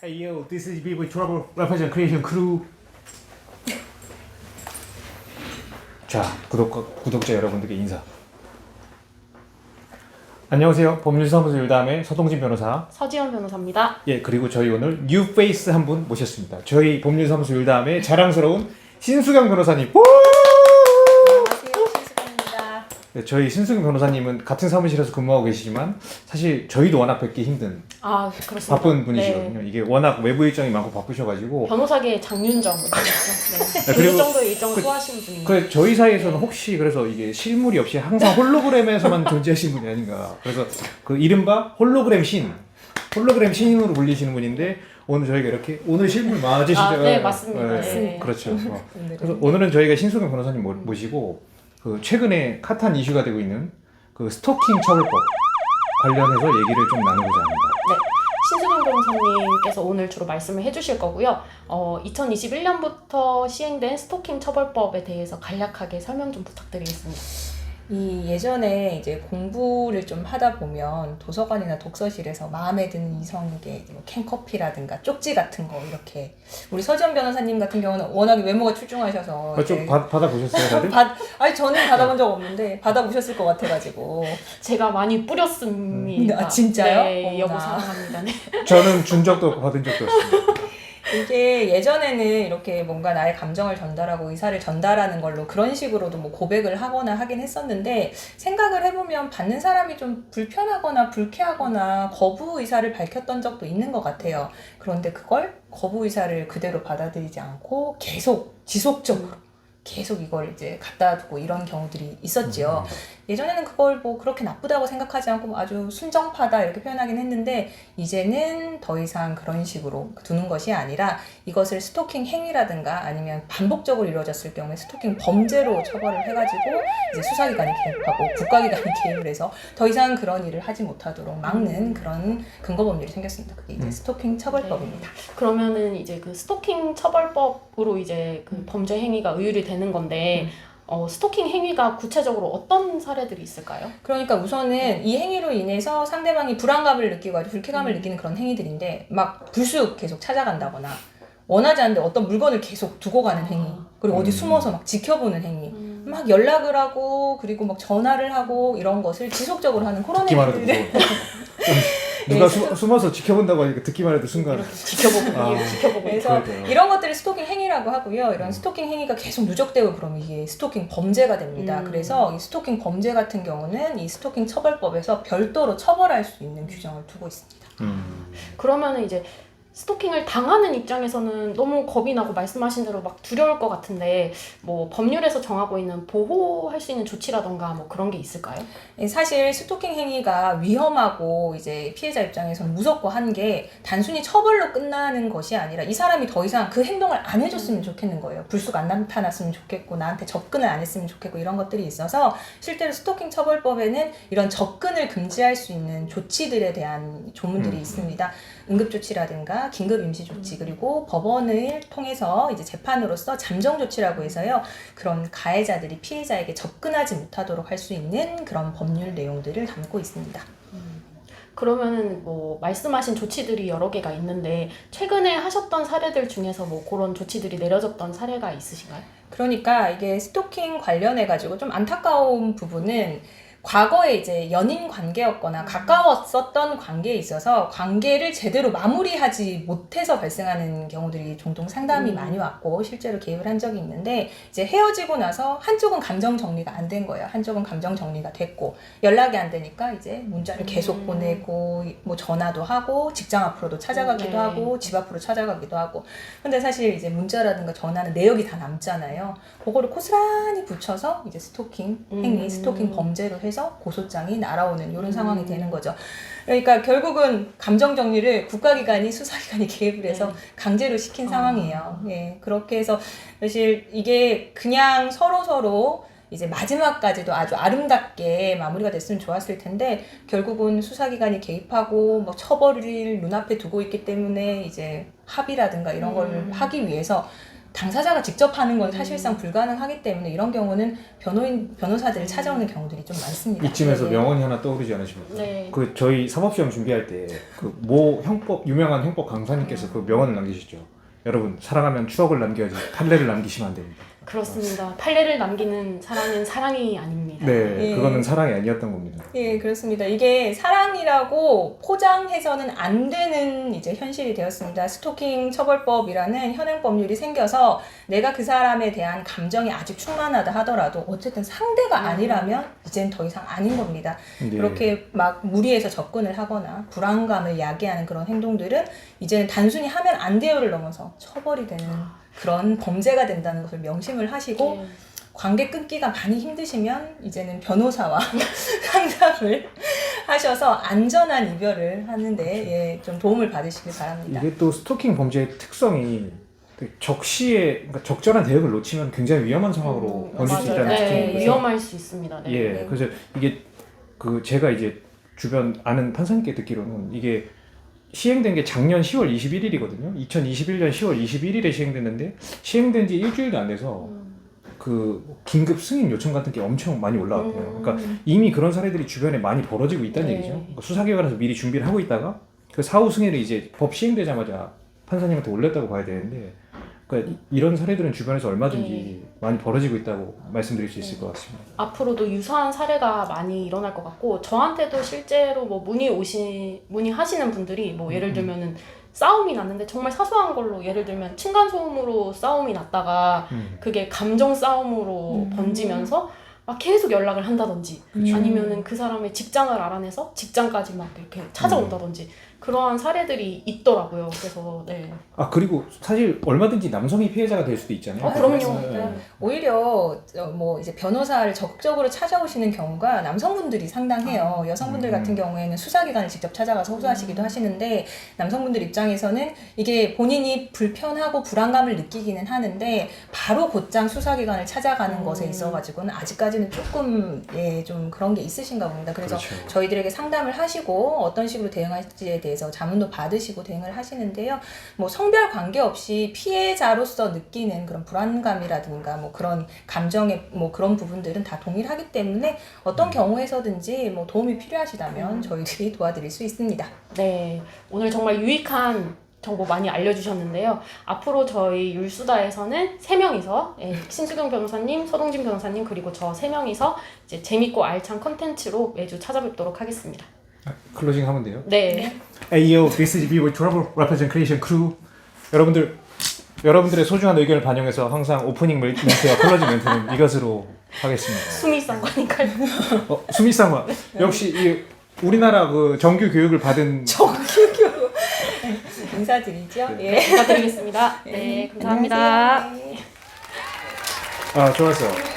Hey yo, this is B-Boy Trouble represent Creation Crew. 자, 구독자 여러분들께 인사. 안녕하세요. 법률사무소 율담의 서동진 변호사. 서지현 변호사입니다. 예, 그리고 저희 오늘 뉴 페이스 한 분 모셨습니다. 저희 법률사무소 율담의 자랑스러운 신수경 변호사님. 안녕하세요, 신수경입니다. 네, 저희 신수경 변호사님은 같은 사무실에서 근무하고 계시지만 사실 저희도 워낙 뵙기 힘든 그렇습니다. 바쁜 분이시거든요. 네. 이게 워낙 외부 일정이 많고 바쁘셔가지고 변호사계의 장윤정 네. 그 그리고 정도의 일정을 소화하시는 분입니다. 그래 저희 사이에서는 혹시 그래서 이게 실물이 없이 항상 홀로그램에서만 존재하신 분이 아닌가. 그래서 그 이른바 홀로그램 신으로 불리시는 분인데 오늘 저희가 이렇게 오늘 실물 맞으시죠? 네, 맞습니다. 네. 그렇죠. 그래서 오늘은 저희가 신수경 변호사님 모시고 그 최근에 핫한 이슈가 되고 있는 그 스토킹 처벌법 관련해서 얘기를 좀 나누고자 합니다. 네, 신수경 변호사님께서 오늘 주로 말씀을 해주실 거고요. 2021년부터 시행된 스토킹 처벌법에 대해서 간략하게 설명 좀 부탁드리겠습니다. 이 예전에 이제 공부를 좀 하다 보면 도서관이나 독서실에서 마음에 드는 이성에게 뭐 캔커피라든가 쪽지 같은 거 이렇게 우리 서지현 변호사님 같은 경우는 워낙에 외모가 출중하셔서 좀 받아보셨어요, 다들? 아니 저는 받아본 적 없는데 받아보셨을 것 같아가지고 제가 많이 뿌렸습니다. 아, 진짜요? 네, 여보 어머나. 사랑합니다. 네. 저는 준 적도 없고 받은 적도 없습니다. 이게 예전에는 이렇게 뭔가 나의 감정을 전달하고 의사를 전달하는 걸로 그런 식으로도 뭐 고백을 하거나 하긴 했었는데 생각을 해보면 받는 사람이 좀 불편하거나 불쾌하거나 거부 의사를 밝혔던 적도 있는 것 같아요. 그런데 그걸 거부 의사를 그대로 받아들이지 않고 계속 지속적으로 계속 이걸 이제 갖다 두고 이런 경우들이 있었죠. 예전에는 그걸 뭐 그렇게 나쁘다고 생각하지 않고 아주 순정파다 이렇게 표현하긴 했는데 이제는 더 이상 그런 식으로 두는 것이 아니라 이것을 스토킹 행위라든가 아니면 반복적으로 이루어졌을 경우에 스토킹 범죄로 처벌을 해가지고 이제 수사기관이 개입하고 국가기관이 개입을 해서 더 이상 그런 일을 하지 못하도록 막는 그런 근거법률이 생겼습니다. 그게 이제 스토킹 처벌법입니다. 그러면은 이제 그 스토킹 처벌법으로 이제 그 범죄 행위가 의율이 되는 건데 스토킹 행위가 구체적으로 어떤 사례들이 있을까요? 그러니까 우선은 이 행위로 인해서 상대방이 불안감을 느끼고 아주 불쾌감을 느끼는 그런 행위들인데 막 불쑥 계속 찾아간다거나 원하지 않는데 어떤 물건을 계속 두고 가는 행위 그리고 어디 숨어서 막 지켜보는 행위 막 연락을 하고 그리고 막 전화를 하고 이런 것을 지속적으로 하는 그런 듣기만 해도 행위들 누가 숨어서 지켜본다고 하니까 듣기만 해도 순간 지켜보고 그래서 그러게요. 이런 것들을 스토킹 행위라고 하고요. 이런 스토킹 행위가 계속 누적되고 그러면 이게 스토킹 범죄가 됩니다. 그래서 이 스토킹 범죄 같은 경우는 이 스토킹 처벌법에서 별도로 처벌할 수 있는 규정을 두고 있습니다. 그러면은 이제 스토킹을 당하는 입장에서는 너무 겁이 나고 말씀하신 대로 막 두려울 것 같은데 뭐 법률에서 정하고 있는 보호할 수 있는 조치라던가 뭐 그런 게 있을까요? 사실 스토킹 행위가 위험하고 이제 피해자 입장에서는 무섭고 한 게 단순히 처벌로 끝나는 것이 아니라 이 사람이 더 이상 그 행동을 안 해줬으면 좋겠는 거예요. 불쑥 안 나타났으면 좋겠고 나한테 접근을 안 했으면 좋겠고 이런 것들이 있어서 실제로 스토킹 처벌법에는 이런 접근을 금지할 수 있는 조치들에 대한 조문들이 있습니다. 응급조치라든가 긴급 임시조치 그리고 법원을 통해서 이제 재판으로서 잠정조치라고 해서요. 그런 가해자들이 피해자에게 접근하지 못하도록 할 수 있는 그런 법률 내용들을 담고 있습니다. 그러면은 뭐 말씀하신 조치들이 여러 개가 있는데 최근에 하셨던 사례들 중에서 뭐 그런 조치들이 내려졌던 사례가 있으신가요? 그러니까 이게 스토킹 관련해가지고 좀 안타까운 부분은 과거에 이제 연인 관계였거나 가까웠었던 관계에 있어서 관계를 제대로 마무리하지 못해서 발생하는 경우들이 종종 상담이 많이 왔고 실제로 개입을 한 적이 있는데 이제 헤어지고 나서 한쪽은 감정 정리가 안 된 거예요. 한쪽은 감정 정리가 됐고 연락이 안 되니까 이제 문자를 계속 보내고 뭐 전화도 하고 직장 앞으로도 찾아가기도 하고 집 앞으로 찾아가기도 하고 근데 사실 이제 문자라든가 전화는 내역이 다 남잖아요. 그거를 고스란히 붙여서 이제 스토킹 행위, 스토킹 범죄로 해서 고소장이 날아오는 이런 상황이 되는 거죠. 그러니까 결국은 감정 정리를 국가기관이 수사기관이 개입을 해서 강제로 시킨 상황이에요. 예, 그렇게 해서 사실 이게 그냥 서로 이제 마지막까지도 아주 아름답게 마무리가 됐으면 좋았을 텐데 결국은 수사기관이 개입하고 뭐 처벌을 눈앞에 두고 있기 때문에 이제 합의라든가 이런 걸 하기 위해서 당사자가 직접 하는 건 사실상 불가능하기 때문에 이런 경우는 변호사들을 찾아오는 경우들이 좀 많습니다. 이쯤에서 네. 명언이 하나 떠오르지 않으십니까? 네. 그 저희 사법시험 준비할 때 그 모 형법 유명한 형법 강사님께서 그 명언을 남기셨죠. 여러분 사랑하면 추억을 남겨야지 판례를 남기시면 안 됩니다. 그렇습니다. 판례를 남기는 사랑은 사랑이 아닙니다. 네, 예. 그거는 사랑이 아니었던 겁니다. 예, 그렇습니다. 이게 사랑이라고 포장해서는 안 되는 이제 현실이 되었습니다. 스토킹 처벌법이라는 현행 법률이 생겨서 내가 그 사람에 대한 감정이 아직 충만하다 하더라도 어쨌든 상대가 아니라면 이제는 더 이상 아닌 겁니다. 네. 그렇게 막 무리해서 접근을 하거나 불안감을 야기하는 그런 행동들은 이제는 단순히 하면 안 돼요를 넘어서 처벌이 되는 그런 범죄가 된다는 것을 명심을 하시고 네. 관계 끊기가 많이 힘드시면 이제는 변호사와 상담을 하셔서 안전한 이별을 하는데 예, 좀 도움을 받으시길 바랍니다. 이게 또 스토킹 범죄의 특성이 되게 적시에 그러니까 적절한 대응을 놓치면 굉장히 위험한 상황으로 번질 수 맞아요. 있다는 네, 특징이 있어서 위험할 수 있습니다. 네. 예, 그래서 이게 그 제가 이제 주변 아는 판사님께 듣기로는 이게 시행된 게 작년 10월 21일이거든요. 2021년 10월 21일에 시행됐는데 시행된 지 일주일도 안 돼서 그 긴급 승인 요청 같은 게 엄청 많이 올라왔대요. 그러니까 이미 그런 사례들이 주변에 많이 벌어지고 있다는 네. 얘기죠. 그러니까 수사기관에서 미리 준비를 하고 있다가 그 사후 승인을 이제 법 시행되자마자 판사님한테 올렸다고 봐야 되는데 그러니까 이런 사례들은 주변에서 얼마든지 많이 벌어지고 있다고 말씀드릴 수 있을 것 같습니다. 앞으로도 유사한 사례가 많이 일어날 것 같고 저한테도 실제로 뭐 문의하시는 분들이 뭐 예를 들면은 싸움이 났는데 정말 사소한 걸로 예를 들면 층간소음으로 싸움이 났다가 그게 감정 싸움으로 번지면서 막 계속 연락을 한다든지 그쵸. 아니면은 그 사람의 직장을 알아내서 직장까지 막 이렇게 찾아온다든지 그러한 사례들이 있더라고요. 그래서 네. 아 그리고 사실 얼마든지 남성이 피해자가 될 수도 있잖아요. 그럼요. 맞습니다. 네. 오히려 뭐 이제 변호사를 적극적으로 찾아오시는 경우가 남성분들이 상당해요. 여성분들 같은 경우에는 수사기관을 직접 찾아가서 호소하시기도 하시는데 남성분들 입장에서는 이게 본인이 불편하고 불안감을 느끼기는 하는데 바로 곧장 수사기관을 찾아가는 것에 있어가지고는 아직까지는 조금 예, 좀 그런 게 있으신가 봅니다. 그래서 그렇죠. 저희들에게 상담을 하시고 어떤 식으로 대응할지에 대해서 자문도 받으시고 대응을 하시는데요. 뭐 성별 관계없이 피해자로서 느끼는 그런 불안감이라든가 뭐 그런 감정의 뭐 그런 부분들은 다 동일하기 때문에 어떤 경우에서든지 뭐 도움이 필요하시다면 저희들이 도와드릴 수 있습니다. 네, 오늘 정말 유익한 정보 많이 알려주셨는데요. 앞으로 저희 율수다에서는 3명이서 신수경 변호사님, 서동진 변호사님 그리고 저 3명이서 이제 재밌고 알찬 컨텐츠로 매주 찾아뵙도록 하겠습니다. 클로징 하면 돼요. 네. Ayo, this is Vivo Trouble Representation Crew. 여러분들의 소중한 의견을 반영해서 항상 오프닝 멘트와 클로징 멘트는 이것으로 하겠습니다. 숨이 싼 거니까요. 수미상화 역시 이 우리나라 그 정규 교육을 받은 정규교육 인사드리죠. 네. 예. 부탁드리겠습니다. 네, 감사합니다. 안녕하세요. 네. 아 좋았어요.